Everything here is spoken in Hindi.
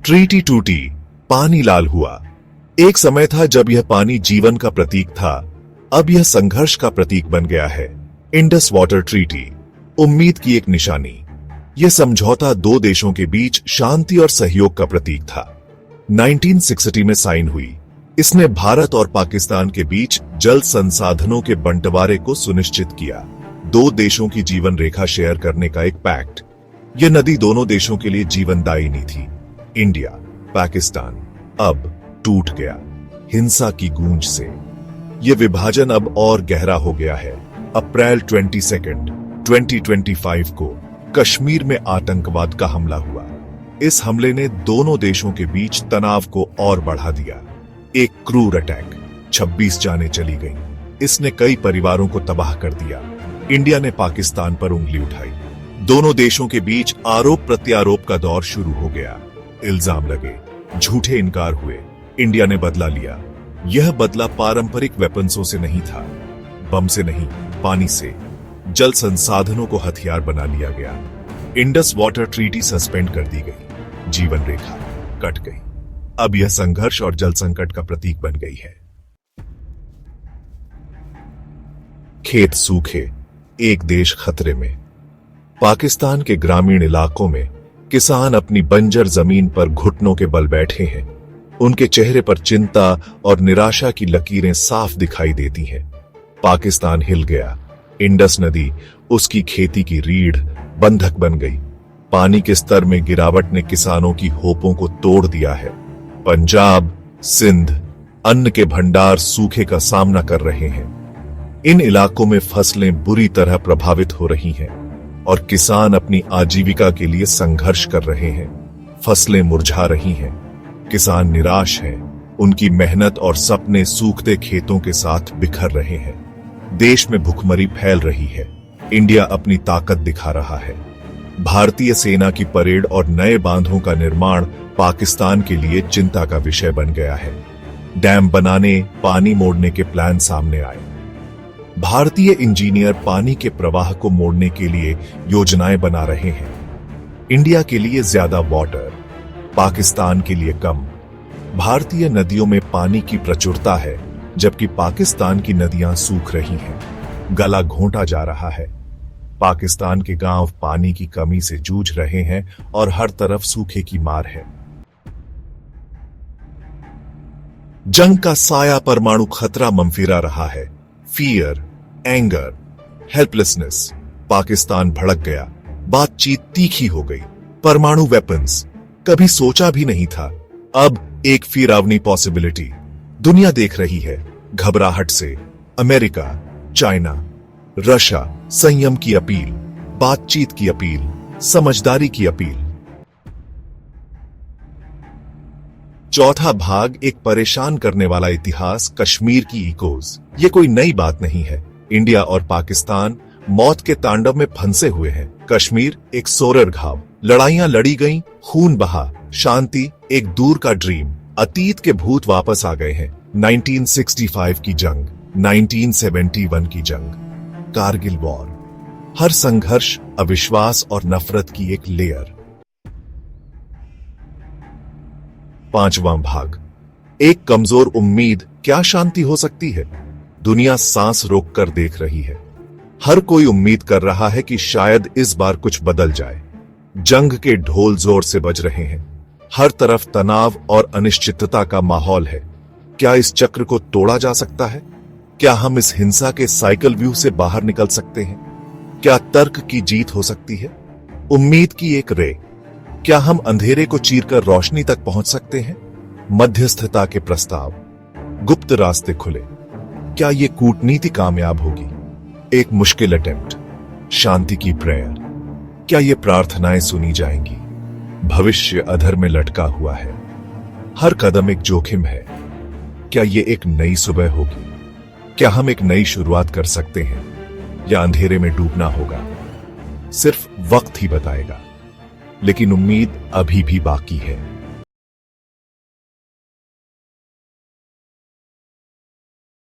ट्रीटी टूटी, पानी लाल हुआ। एक समय था जब यह पानी जीवन का प्रतीक था, अब यह संघर्ष का प्रतीक बन गया है। इंडस वाटर ट्रीटी, उम्मीद की एक निशानी। यह समझौता दो देशों के बीच शांति और सहयोग का प्रतीक था। 1960 में साइन हुई। इसने भारत और पाकिस्तान के बीच जल संसाधनों के बंटवारे को सुनिश्चित किया। दो देशों की जीवन रेखा शेयर करने का एक पैक्ट। यह नदी दोनों देशों के लिए जीवनदायिनी थी। इंडिया, पाकिस्तान अब टूट गया हिंसा की गूंज से। यह विभाजन अब और गहरा हो गया है। अप्रैल 22, 2025 को कश्मीर में आतंकवाद का हमला हुआ। इस हमले ने दोनों देशों के बीच तनाव को और बढ़ा दिया। एक क्रूर अटैक, 26 जानें चली गईं। इसने कई परिवारों को तबाह कर दिया। इंडिया ने पाकिस्तान पर उंगली उठाई। दोनों देशों के बीच आरोप प्रत्यारोप का दौर शुरू हो गया। इल्जाम लगे, झूठे इनकार हुए। इंडिया ने बदला लिया। यह बदला पारंपरिक वेपन्सों से नहीं था, बम से नहीं, पानी से। जल संसाधनों को हथियार बना लिया गया। इंडस वाटर ट्रीटी सस्पेंड कर दी गई। जीवन रेखा कट गई। अब यह संघर्ष और जल संकट का प्रतीक बन गई है। खेत सूखे, एक देश खतरे में। पाकिस्तान के ग्रामीण इलाकों में किसान अपनी बंजर जमीन पर घुटनों के बल बैठे हैं। उनके चेहरे पर चिंता और निराशा की लकीरें साफ दिखाई देती हैं। पाकिस्तान हिल गया। इंडस नदी, उसकी खेती की रीढ़, बंधक बन गई। पानी के स्तर में गिरावट ने किसानों की होपों को तोड़ दिया है। पंजाब, सिंध, अन्न के भंडार सूखे का सामना कर रहे हैं। इन इलाकों में फसलें बुरी तरह प्रभावित हो रही हैं और किसान अपनी आजीविका के लिए संघर्ष कर रहे हैं। फसलें मुरझा रही हैं। किसान निराश हैं। उनकी मेहनत और सपने सूखते खेतों के साथ बिखर रहे हैं। देश में भुखमरी फैल रही है। इंडिया अपनी ताकत दिखा रहा है। भारतीय सेना की परेड और नए बांधों का निर्माण पाकिस्तान के लिए चिंता का विषय बन गया है। डैम बनाने, पानी मोड़ने के प्लान सामने आए। भारतीय इंजीनियर पानी के प्रवाह को मोड़ने के लिए योजनाएं बना रहे हैं। इंडिया के लिए ज्यादा वाटर, पाकिस्तान के लिए कम। भारतीय नदियों में पानी की प्रचुरता है, जबकि पाकिस्तान की नदियां सूख रही हैं। गला घोंटा जा रहा है। पाकिस्तान के गांव पानी की कमी से जूझ रहे हैं और हर तरफ सूखे की मार है। जंग का साया परमाणु खतरा मंफिरा रहा है। Fear, anger, helplessness. पाकिस्तान भड़क गया। बातचीत तीखी हो गई। परमाणु वेपन्स, कभी सोचा भी नहीं था, अब एक फिरावनी पॉसिबिलिटी। दुनिया देख रही है घबराहट से। अमेरिका, चाइना, रशिया, संयम की अपील, बातचीत की अपील, समझदारी की अपील। चौथा भाग, एक परेशान करने वाला इतिहास, कश्मीर की इकोज। ये कोई नई बात नहीं है। इंडिया और पाकिस्तान मौत के तांडव में फंसे हुए हैं। कश्मीर एक सोरर घाव। लड़ाइयां लड़ी गईं, खून बहा, शांति एक दूर का ड्रीम। अतीत के भूत वापस आ गए हैं। 1965 की जंग, 1971 की जंग, कारगिल वॉर। हर संघर्ष अविश्वास और नफरत की एक लेयर। पांचवां भाग, एक कमजोर उम्मीद, क्या शांति हो सकती है? दुनिया सांस रोककर देख रही है। हर कोई उम्मीद कर रहा है कि शायद इस बार कुछ बदल जाए। जंग के ढोल जोर से बज रहे हैं। हर तरफ तनाव और अनिश्चितता का माहौल है। क्या इस चक्र को तोड़ा जा सकता है? क्या हम इस हिंसा के साइकिल व्यू से बाहर निकल सकते हैं? क्या तर्क की जीत हो सकती है? उम्मीद की एक रे। क्या हम अंधेरे को चीरकर रोशनी तक पहुंच सकते हैं? मध्यस्थता के प्रस्ताव, गुप्त रास्ते खुले। क्या ये कूटनीति कामयाब होगी? एक मुश्किल अटेम्प्ट, शांति की प्रेयर। क्या ये प्रार्थनाएं सुनी जाएंगी? भविष्य अधर में लटका हुआ है। हर कदम एक जोखिम है। क्या ये एक नई सुबह होगी? क्या हम एक नई शुरुआत कर सकते हैं, या अंधेरे में डूबना होगा? सिर्फ वक्त ही बताएगा। लेकिन उम्मीद अभी भी बाकी है।